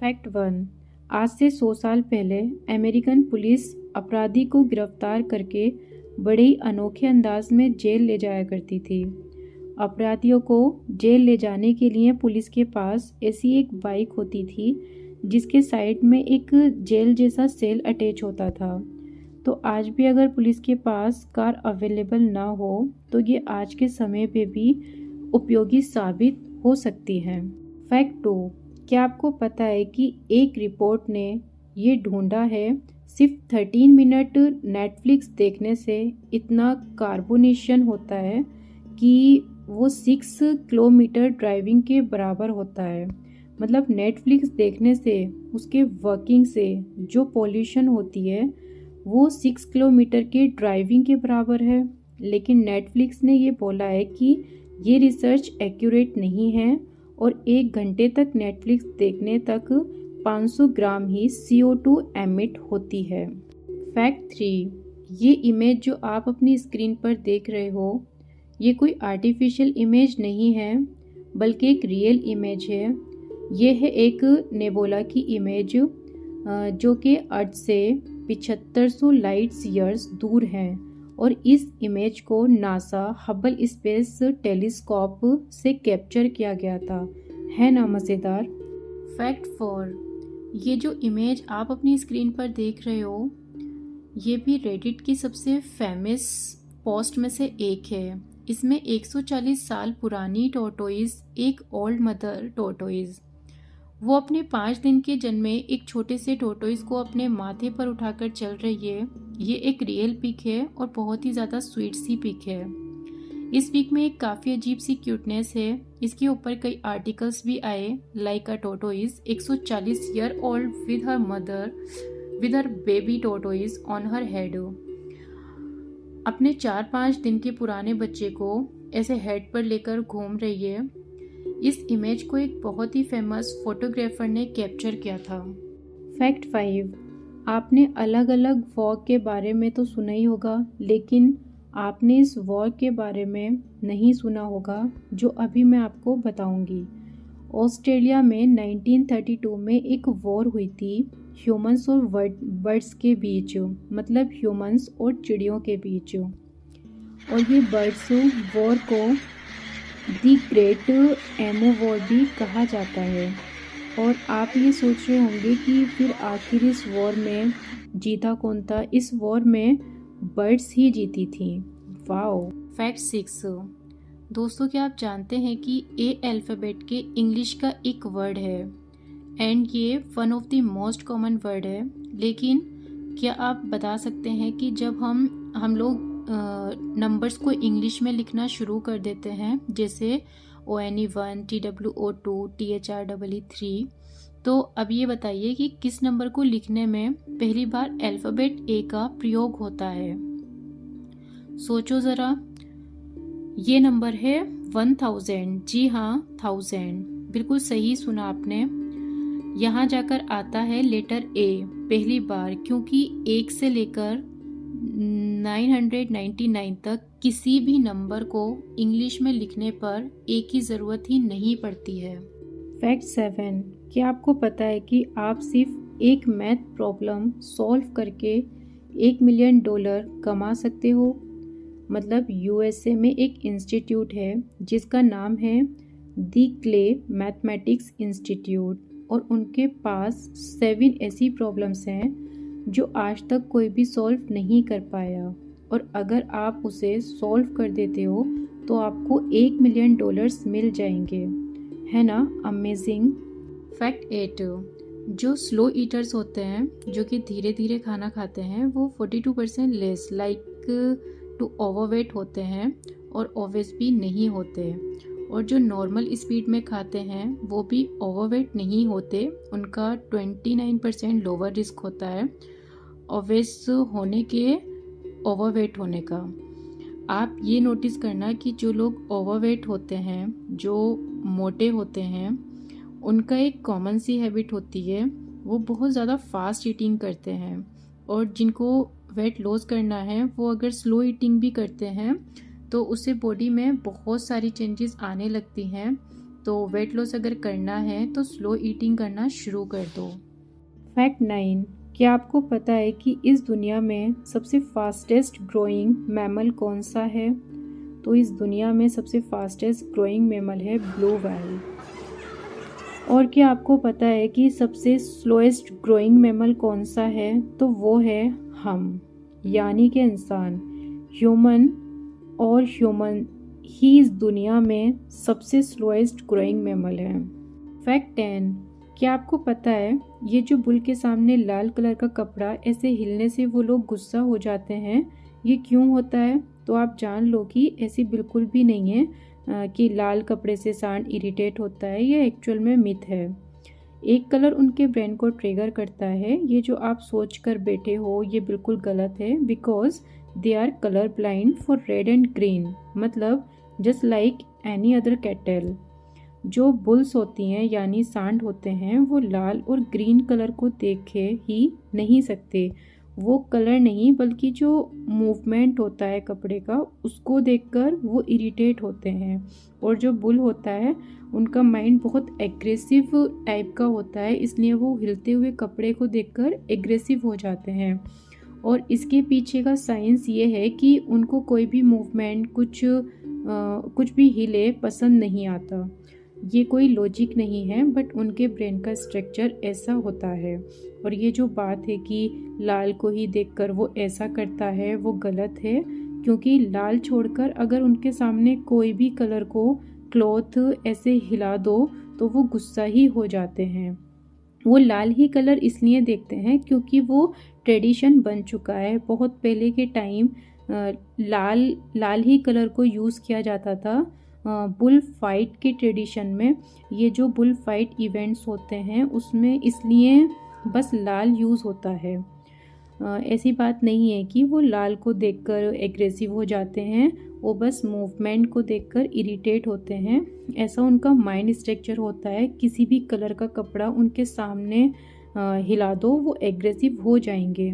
Fact 1। आज से 100 साल पहले अमेरिकन पुलिस अपराधी को गिरफ्तार करके बड़े ही अनोखे अंदाज में जेल ले जाया करती थी। अपराधियों को जेल ले जाने के लिए पुलिस के पास ऐसी एक बाइक होती थी जिसके साइड में एक जेल जैसा सेल अटैच होता था। तो आज भी अगर पुलिस के पास कार अवेलेबल ना हो तो ये आज के समय पे भी उपयोगी साबित हो सकती है। फैक्ट 2। क्या आपको पता है कि एक रिपोर्ट ने ये ढूंढा है सिर्फ 13 मिनट नेटफ्लिक्स देखने से इतना कार्बोनेशन होता है कि वो 6 किलोमीटर ड्राइविंग के बराबर होता है। मतलब नेटफ्लिक्स देखने से उसके वर्किंग से जो पॉल्यूशन होती है वो 6 किलोमीटर के ड्राइविंग के बराबर है। लेकिन नेटफ्लिक्स ने ये बोला है कि ये रिसर्च एक्यूरेट नहीं है और 1 घंटे तक नेटफ्लिक्स देखने तक 500 ग्राम ही CO2 एमिट होती है। फैक्ट 3। ये इमेज जो आप अपनी स्क्रीन पर देख रहे हो ये कोई आर्टिफिशियल इमेज नहीं है बल्कि एक रियल इमेज है। ये है एक नेबुला की इमेज जो कि अर्थ से 7500 लाइट ईयर्स दूर है और इस इमेज को नासा हबल स्पेस टेलीस्कोप से कैप्चर किया गया था। है ना मज़ेदार। फैक्ट 4। ये जो इमेज आप अपनी स्क्रीन पर देख रहे हो ये भी रेडिट की सबसे फेमस पोस्ट में से एक है। इसमें 140 साल पुरानी टोर्टोइज एक ओल्ड मदर टोर्टोइज वो अपने 5 दिन के जन्मे एक छोटे से टोर्टोइज को अपने माथे पर उठाकर चल रही है। ये एक रियल पिक है और बहुत ही ज़्यादा स्वीट सी पिक है। इस पिक में एक काफ़ी अजीब सी क्यूटनेस है। इसके ऊपर कई आर्टिकल्स भी आए like a tortoise 140 year old with her mother with her baby tortoise on her head. अपने 4-5 दिन के पुराने बच्चे को ऐसे हेड पर लेकर घूम रही है। इस इमेज को एक बहुत ही फेमस फोटोग्राफर ने कैप्चर किया था। फैक्ट 5। आपने अलग अलग वॉर के बारे में तो सुना ही होगा लेकिन आपने इस वॉर के बारे में नहीं सुना होगा जो अभी मैं आपको बताऊंगी। ऑस्ट्रेलिया में 1932 में एक वॉर हुई थी ह्यूमंस और बर्ड्स के बीच, मतलब ह्यूमंस और चिड़ियों के बीच। और ये बर्ड्स वॉर को दी ग्रेट एमो वॉर भी कहा जाता है। और आप ये सोच रहे होंगे कि फिर आखिर इस वॉर में जीता कौन था। इस वॉर में बर्ड्स ही जीती थी। वाओ। फैक्ट 6। दोस्तों क्या आप जानते हैं कि ए अल्फ़ाबेट के इंग्लिश का एक वर्ड है एंड ये one of the most common word है। लेकिन क्या आप बता सकते हैं कि जब हम लोग नंबर्स को इंग्लिश में लिखना शुरू कर देते हैं जैसे ONE1 TWO2 THREE, तो अब ये बताइए कि किस नंबर को लिखने में पहली बार अल्फ़ाबेट A का प्रयोग होता है। सोचो ज़रा। ये नंबर है 1000। जी हाँ, 1000 बिल्कुल सही सुना आपने। यहाँ जाकर आता है लेटर A पहली बार, क्योंकि 1 से लेकर 999 तक किसी भी नंबर को इंग्लिश में लिखने पर A की ज़रूरत ही नहीं पड़ती है। फैक्ट 7। क्या आपको पता है कि आप सिर्फ एक मैथ प्रॉब्लम सॉल्व करके $1 मिलियन कमा सकते हो। मतलब USA में एक इंस्टीट्यूट है जिसका नाम है दी क्ले मैथमेटिक्स इंस्टीट्यूट और उनके पास 7 ऐसी प्रॉब्लम्स हैं जो आज तक कोई भी सॉल्व नहीं कर पाया और अगर आप उसे सॉल्व कर देते हो तो आपको $1 मिलियन मिल जाएंगे। है ना अमेजिंग। फैक्ट 8। जो स्लो ईटर्स होते हैं जो कि धीरे धीरे खाना खाते हैं वो 42% लेस लाइक टू ओवरवेट होते हैं और ओवेस भी नहीं होते। और जो नॉर्मल स्पीड में खाते हैं वो भी ओवरवेट नहीं होते। उनका 29% लोअर रिस्क होता है ओवेस होने के, ओवरवेट होने का। आप ये नोटिस करना कि जो लोग ओवरवेट होते हैं, जो मोटे होते हैं, उनका एक कॉमन सी हैबिट होती है, वो बहुत ज़्यादा फास्ट ईटिंग करते हैं। और जिनको वेट लॉस करना है वो अगर स्लो ईटिंग भी करते हैं तो उससे बॉडी में बहुत सारी चेंजेस आने लगती हैं। तो वेट लॉस अगर करना है तो स्लो ईटिंग करना शुरू कर दो। फैक्ट 9, क्या आपको पता है कि इस दुनिया में सबसे फास्टेस्ट ग्रोइंग मैमल कौन सा है? तो इस दुनिया में सबसे फास्टेस्ट ग्रोइंग मैमल है ब्लू व्हेल। और क्या आपको पता है कि सबसे स्लोएस्ट ग्रोइंग मैमल कौन सा है? तो वो है हम, यानी कि इंसान, ह्यूमन। और ह्यूमन ही इस दुनिया में सबसे स्लोएस्ट ग्रोइंग मैमल है। फैक्ट 10, क्या आपको पता है ये जो बुल के सामने लाल कलर का कपड़ा ऐसे हिलने से वो लोग गुस्सा हो जाते हैं, ये क्यों होता है? तो आप जान लो कि ऐसी बिल्कुल भी नहीं है कि लाल कपड़े से सांड इरिटेट होता है। ये एक्चुअल में मिथ है। एक कलर उनके ब्रेन को ट्रिगर करता है। ये जो आप सोच कर बैठे हो ये बिल्कुल गलत है, because they are colour blind for red and green, मतलब just like any other cattle. जो बुल्स होती हैं यानी सांड होते हैं वो लाल और ग्रीन कलर को देखे ही नहीं सकते। वो कलर नहीं बल्कि जो मूवमेंट होता है कपड़े का उसको देखकर वो इरिटेट होते हैं। और जो बुल होता है उनका माइंड बहुत एग्रेसिव टाइप का होता है, इसलिए वो हिलते हुए कपड़े को देखकर एग्रेसिव हो जाते हैं। और इसके पीछे का साइंस ये है कि उनको कोई भी मूवमेंट कुछ भी हिले पसंद नहीं आता। ये कोई लॉजिक नहीं है, बट उनके ब्रेन का स्ट्रक्चर ऐसा होता है। और ये जो बात है कि लाल को ही देखकर वो ऐसा करता है वो गलत है, क्योंकि लाल छोड़कर अगर उनके सामने कोई भी कलर को क्लॉथ ऐसे हिला दो तो वो गुस्सा ही हो जाते हैं। वो लाल ही कलर इसलिए देखते हैं क्योंकि वो ट्रेडिशन बन चुका है। बहुत पहले के टाइम लाल ही कलर को यूज़ किया जाता था बुल फाइट के ट्रेडिशन में। ये जो बुल फाइट इवेंट्स होते हैं उसमें इसलिए बस लाल यूज़ होता है। ऐसी बात नहीं है कि वो लाल को देखकर एग्रेसिव हो जाते हैं, वो बस मूवमेंट को देखकर इरिटेट होते हैं। ऐसा उनका माइंड स्ट्रक्चर होता है। किसी भी कलर का कपड़ा उनके सामने हिला दो वो एग्रेसिव हो जाएंगे।